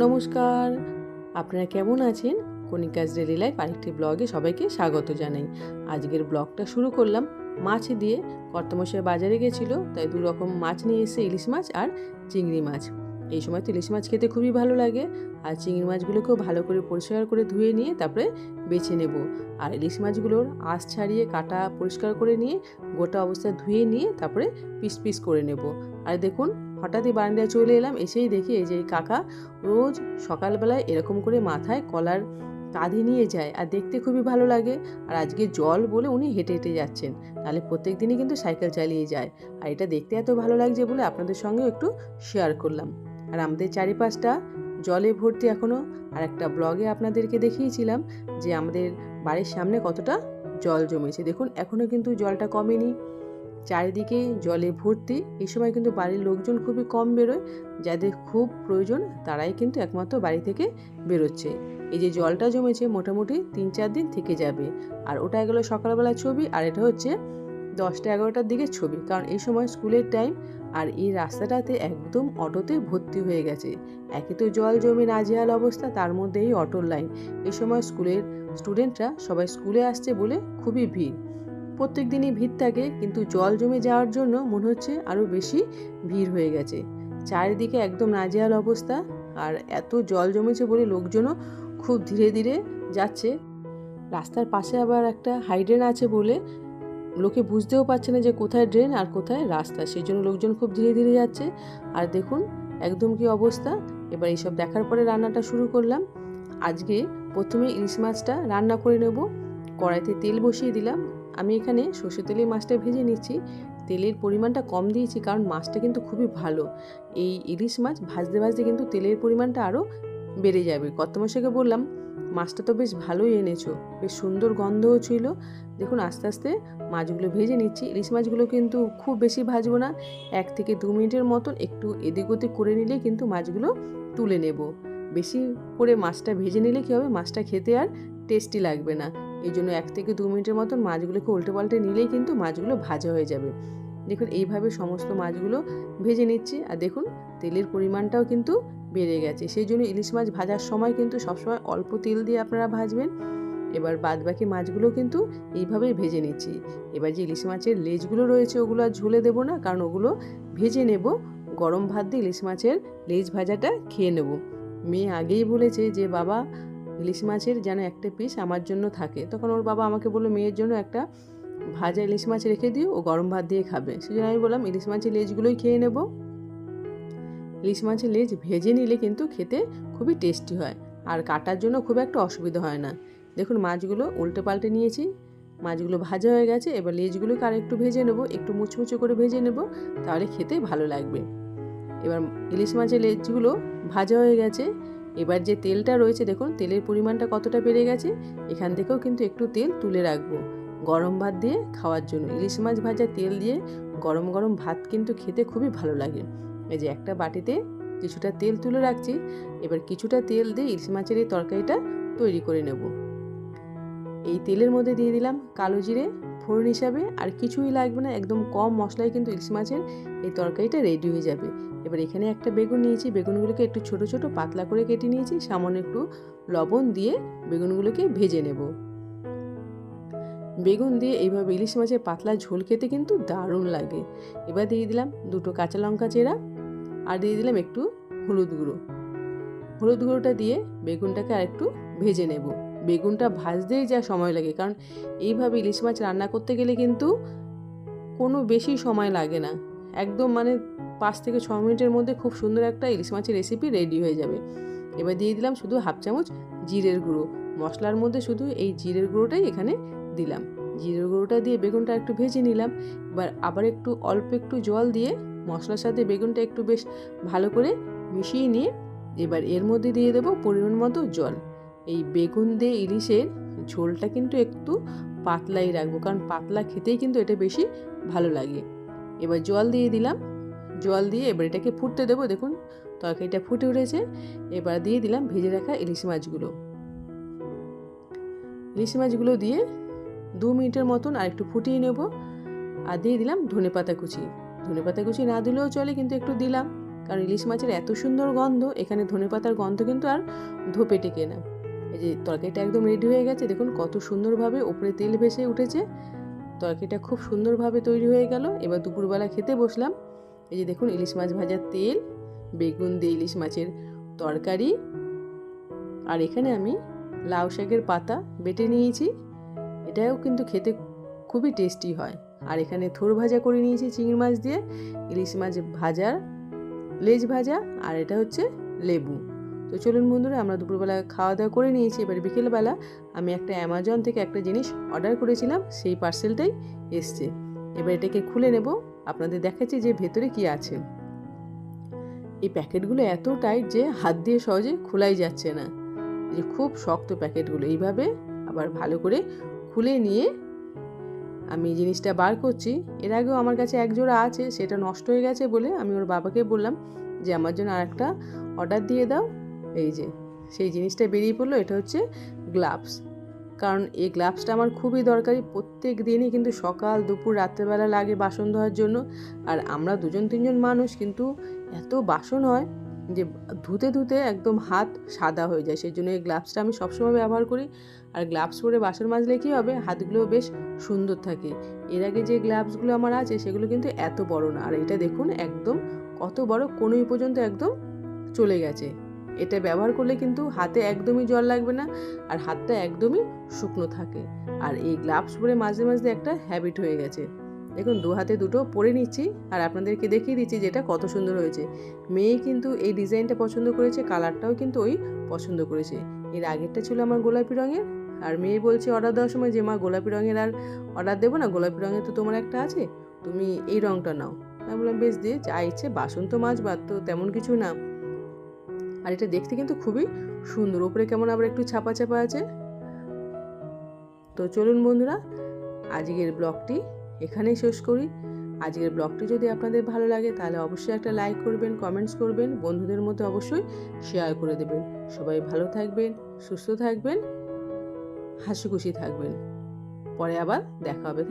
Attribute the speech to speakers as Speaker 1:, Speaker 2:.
Speaker 1: নমস্কার, আপনারা কেমন আছেন? কণিকাজ ডেইলি লাইফ আরেকটি ব্লগে সবাইকে স্বাগত জানাই। আজকের ব্লগটা শুরু করলাম মাছ দিয়ে। কর্তামশাই বাজারে গেছিলো, তাই দু রকম মাছ নিয়ে এসে, ইলিশ মাছ আর চিংড়ি মাছ। এই সময় তো ইলিশ মাছ খেতে খুবই ভালো লাগে, আর চিংড়ি মাছগুলোকেও ভালো করে পরিষ্কার করে ধুয়ে নিয়ে তারপরে বেছে নেব। আর ইলিশ মাছগুলোর আঁশ ছাড়িয়ে কাটা পরিষ্কার করে নিয়ে গোটা অবস্থায় ধুয়ে নিয়ে তারপরে পিস পিস করে নেব। আর দেখুন, হঠাৎই বারান্দায় চলে এলাম, এসেই দেখি এই যে কাকা রোজ সকালবেলায় এরকম করে মাথায় কলার কাঁধে নিয়ে যায়, আর দেখতে খুবই ভালো লাগে। আর আজকে জল বলে উনি হেঁটে হেঁটে যাচ্ছেন, তাহলে প্রত্যেক দিনই কিন্তু সাইকেল চালিয়ে যায়। আর এটা দেখতে এত ভালো লাগছে বলে আপনাদের সঙ্গেও একটু শেয়ার করলাম। আর আমাদের চারিপাশটা জলে ভর্তি এখনও। আর একটা ব্লগে আপনাদেরকে দেখিয়েছিলাম যে আমাদের বাড়ির সামনে কতটা জল জমেছে। দেখুন, এখনও কিন্তু জলটা কমেনি, চারিদিকে জলে ভর্তি। এই সময় কিন্তু বাড়ির লোকজন খুবই কম বেরোয়, যাদের খুব প্রয়োজন তারাই কিন্তু একমাত্র বাড়ি থেকে বেরোচ্ছে। এই যে জলটা জমেছে মোটামুটি 3-4 দিন থেকে যাবে। আর ওটা এগুলো সকালবেলা ছবি, আর এটা হচ্ছে 10টা-11টার দিকে ছবি, কারণ এই সময় স্কুলের টাইম। আর এই রাস্তাটাতে একদম অটোতে ভর্তি হয়ে গেছে। একে তো জল জমে নাজেহাল অবস্থা, তার মধ্যে এই অটোর লাইন। এই সময় স্কুলের স্টুডেন্টরা সবাই স্কুলে আসছে বলে খুবই ভিড়। প্রত্যেক দিনই ভিড় থাকে, কিন্তু জল জমে যাওয়ার জন্য মনে হচ্ছে আরও বেশি ভিড় হয়ে গেছে। চারিদিকে একদম নাজেহাল অবস্থা। আর এত জল জমেছে বলে লোকজনও খুব ধীরে ধীরে যাচ্ছে। রাস্তার পাশে আবার একটা হাইড্রেন আছে বলে লোকে বুঝতেও পারছে না যে কোথায় ড্রেন আর কোথায় রাস্তা, সেই জন্য লোকজন খুব ধীরে ধীরে যাচ্ছে। আর দেখুন একদম কি অবস্থা। এবার এইসব দেখার পরে রান্নাটা শুরু করলাম। আজকে প্রথমে ইলিশ মাছটা রান্না করে নেব। কড়াইতে তেল বসিয়ে দিলাম। আমি এখানে সর্ষে তেলে মাছটা ভেজে নিচ্ছি। তেলের পরিমাণটা কম দিয়েছি, কারণ মাছটা কিন্তু খুবই ভালো। এই ইলিশ মাছ ভাজতে ভাজতে কিন্তু তেলের পরিমাণটা আরও বেড়ে যাবে। কর্তামশাইকে বললাম, মাছটা তো বেশ ভালোই এনেছো, বেশ সুন্দর গন্ধও ছিল। দেখুন আস্তে আস্তে মাছগুলো ভেজে নিচ্ছি। ইলিশ মাছগুলো কিন্তু খুব বেশি ভাজবো না, 1 থেকে 2 মিনিটের মতন একটু এদিক ওদিক করে নিলে কিন্তু মাছগুলো তুলে নেব। বেশি করে মাছটা ভেজে নিলে কী হবে, মাছটা খেতে আর টেস্টি লাগবে না। এই জন্য 1 থেকে 2 মিনিটের মতন মাছগুলোকে উল্টে পাল্টে নিলেই কিন্তু মাছগুলো ভাজা হয়ে যাবে। দেখুন এইভাবে সমস্ত মাছগুলো ভেজে নিচ্ছি। আর দেখুন তেলের পরিমাণটাও কিন্তু বেড়ে গেছে, সেই জন্য ইলিশ মাছ ভাজার সময় কিন্তু সবসময় অল্প তেল দিয়ে আপনারা ভাজবেন। এবার বাদবাকি মাছগুলো কিন্তু এইভাবেই ভেজে নিচ্ছি। এবার যে ইলিশ মাছের লেজগুলো রয়েছে ওগুলো আর ঝোলে দেবো না, কারণ ওগুলো ভেজে নেব। গরম ভাত দিয়ে ইলিশ মাছের লেজ ভাজাটা খেয়ে নেব। মেয়ে আগেই বলেছে যে বাবা, ইলিশ মাছের যেন একটা পিস আমার জন্য থাকে। তখন ওর বাবা আমাকে বললো, মেয়ের জন্য একটা ভাজা ইলিশ মাছ রেখে দিও, ও গরম ভাত দিয়ে খাবে। সেই জন্য আমি বললাম ইলিশ মাছের লেজগুলোই খেয়ে নেব। ইলিশ মাছের লেজ ভেজে নিলে কিন্তু খেতে খুবই টেস্টি হয়, আর কাটার জন্য খুব একটা অসুবিধা হয় না। দেখুন মাছগুলো উল্টে পাল্টে নিয়েছি, মাছগুলো ভাজা হয়ে গেছে। এবার লেজগুলোকে আর একটু ভেজে নেব, একটু মুচমুচে করে ভেজে নেব, তাহলে খেতে ভালো লাগবে। এবার ইলিশ মাছের লেজগুলো ভাজা হয়ে গেছে। এবার যে তেলটা রয়েছে, দেখুন তেলের পরিমাণটা কতটা বেড়ে গেছে। এখান থেকেও কিন্তু একটু তেল তুলে রাখবো গরম ভাত দিয়ে খাওয়ার জন্য। ইলিশ মাছ ভাজা তেল দিয়ে গরম গরম ভাত কিন্তু খেতে খুবই ভালো লাগে। এই যে একটা বাটিতে কিছুটা তেল তুলে রাখছি। এবার কিছুটা তেল দিয়ে ইলিশ মাছের এই তরকারিটা তৈরি করে নেব। এই তেলের মধ্যে দিয়ে দিলাম কালো জিরে ফোড়ন হিসাবে, আর কিছুই লাগবে না, একদম কম মশলায় কিন্তু ইলিশ মাছের এই তরকারিটা রেডি হয়ে যাবে। এবার এখানে একটা বেগুন নিয়েছি, বেগুনগুলোকে একটু ছোট ছোট পাতলা করে কেটে নিয়েছি। সামান্য একটু লবণ দিয়ে বেগুনগুলোকে ভেজে নেব। বেগুন দিয়ে এইভাবে ইলিশ মাছের পাতলা ঝোল খেতে কিন্তু দারুণ লাগে। এবার দিয়ে দিলাম 2টো কাঁচা লঙ্কা চেরা, আর দিয়ে দিলাম একটু হলুদ গুঁড়ো। হলুদ গুঁড়োটা দিয়ে বেগুনটাকে আর একটু ভেজে নেব। বেগুনটা ভাজতেই যা সময় লাগে, কারণ এইভাবে ইলিশ মাছ রান্না করতে গেলে কিন্তু কোনো বেশি সময় লাগে না। একদম 5 থেকে 6 মিনিটের মধ্যে খুব সুন্দর একটা ইলিশ মাছের রেসিপি রেডি হয়ে যাবে। এবার দিয়ে দিলাম শুধু 1/2 চামচ জিরের গুঁড়ো। মশলার মধ্যে শুধু এই জিরের গুঁড়োটাই এখানে দিলাম। জিরের গুঁড়োটা দিয়ে বেগুনটা একটু ভেজে নিলাম। এবার আবার একটু অল্প একটু জল দিয়ে মশলার সাথে বেগুনটা একটু বেশ ভালো করে মিশিয়ে নিয়ে এবার এর মধ্যে দিয়ে দেবো পরিমাণ মতো জল। এই বেগুন দিয়ে ইলিশের ঝোলটা কিন্তু একটু পাতলাই রাখবো, কারণ পাতলা খেতেই কিন্তু এটা বেশি ভালো লাগে। এবার জল দিয়ে দিলাম। জল দিয়ে এবার এটাকে ফুটতে দেবো। দেখুন তরকারিটা ফুটে উঠেছে। এবার দিয়ে দিলাম ভেজে রাখা ইলিশ মাছগুলো। ইলিশ মাছগুলো দিয়ে 2 মিনিটের মতন আর একটু ফুটিয়ে নেব। আর দিয়ে দিলাম ধনেপাতা কুচি। ধনেপাতা কুচি না দিলেও চলে, কিন্তু একটু দিলাম, কারণ ইলিশ মাছের এত সুন্দর গন্ধ, এখানে ধনেপাতার গন্ধ কিন্তু আর ধোপে টেকে না। এই যে তরকারিটা একদম রেডি হয়ে গেছে, দেখুন কত সুন্দরভাবে ওপরে তেল ভেসে উঠেছে। তরকারিটা খুব সুন্দরভাবে তৈরি হয়ে গেল। এবার দুপুরবেলা খেতে বসলাম। এই যে দেখুন ইলিশ মাছ ভাজার তেল, বেগুন দিয়ে ইলিশ মাছের তরকারি, আর এখানে আমি লাউ শাকের পাতা বেটে নিয়েছি, এটাও কিন্তু খেতে খুবই টেস্টি হয়। আর এখানে থোড় ভাজা করে নিয়েছি চিংড়ি মাছ দিয়ে, ইলিশ মাছ ভাজার লেজ ভাজা, আর এটা হচ্ছে লেবু। তো চলুন বন্ধুরা, আমরা দুপুরবেলা খাওয়া দাওয়া করে নিয়েছি। এবার বিকেলবেলা আমি একটা অ্যামাজন থেকে একটা জিনিস অর্ডার করেছিলাম, সেই পার্সেলটাই এসছে। এবার এটাকে খুলে নেব, আপনাদের দেখাচ্ছি যে ভেতরে কি আছে। এই প্যাকেটগুলো এত টাইট যে হাত দিয়ে সহজে খোলাই যাচ্ছে না, যে খুব শক্ত প্যাকেটগুলো। এইভাবে আবার ভালো করে খুলে নিয়ে আমি জিনিসটা বার করছি। এর আগেও আমার কাছে এক জোড়া আছে, সেটা নষ্ট হয়ে গেছে বলে আমি ওর বাবাকে বললাম যে আমার জন্য আরেকটা অর্ডার দিয়ে দাও। এই যে সেই জিনিসটা বেরিয়ে পড়লো, এটা হচ্ছে গ্লাভস। কারণ এই গ্লাভসটা আমার খুবই দরকারি, প্রত্যেক দিনই কিন্তু সকাল দুপুর রাত্রেবেলা লাগে বাসন ধোয়ার জন্য। আর আমরা 2-3 মানুষ, কিন্তু এত বাসন হয় যে ধুতে ধুতে একদম হাত সাদা হয়ে যায়। সেই জন্য এই গ্লাভসটা আমি সবসময় ব্যবহার করি। আর গ্লাভস পরে বাসন মাজলে কী হবে, হাতগুলো বেশ সুন্দর থাকে। এর আগে যে গ্লাভসগুলো আমার আছে সেগুলো কিন্তু এত বড় না, আর এটা দেখুন একদম কত বড়, কোনোই পর্যন্ত একদম চলে গেছে। এটা ব্যবহার করলে কিন্তু হাতে একদমই জল লাগবে না, আর হাতটা একদমই শুকনো থাকে। আর এই গ্লাভস পরে মাঝে মাঝে একটা হ্যাবিট হয়ে গেছে। দেখুন দু হাতে দুটো পরে নিচ্ছি, আর আপনাদেরকে দেখিয়ে দিচ্ছি যেটা কত সুন্দর হয়েছে। মেয়ে কিন্তু এই ডিজাইনটা পছন্দ করেছে, কালারটাও কিন্তু ওই পছন্দ করেছে। এর আগেরটা ছিল আমার গোলাপি রঙের, আর মেয়ে বলছে অর্ডার দেওয়ার সময় যে মা গোলাপি রঙের আর অর্ডার দেবো না, গোলাপি রঙের তো তোমার একটা আছে, তুমি এই রঙটা নাও। আমি বললাম বেশ, দিয়ে যা ইচ্ছে, বাসন তো মাজবার, তো তেমন কিছু না। আর এটা দেখতে কিন্তু খুবই সুন্দর, উপরে কেমন আবার একটু ছাপা ছাপা আছে। তো চলুন বন্ধুরা, আজকের ব্লগটি এখানেই শেষ করি। আজকের ব্লগটি যদি আপনাদের ভালো লাগে তাহলে অবশ্যই একটা লাইক করবেন, কমেন্টস করবেন, বন্ধুদের মধ্যে অবশ্যই শেয়ার করে দেবেন। সবাই ভালো থাকবেন, সুস্থ থাকবেন, হাসি খুশি থাকবেন। পরে আবার দেখা হবে।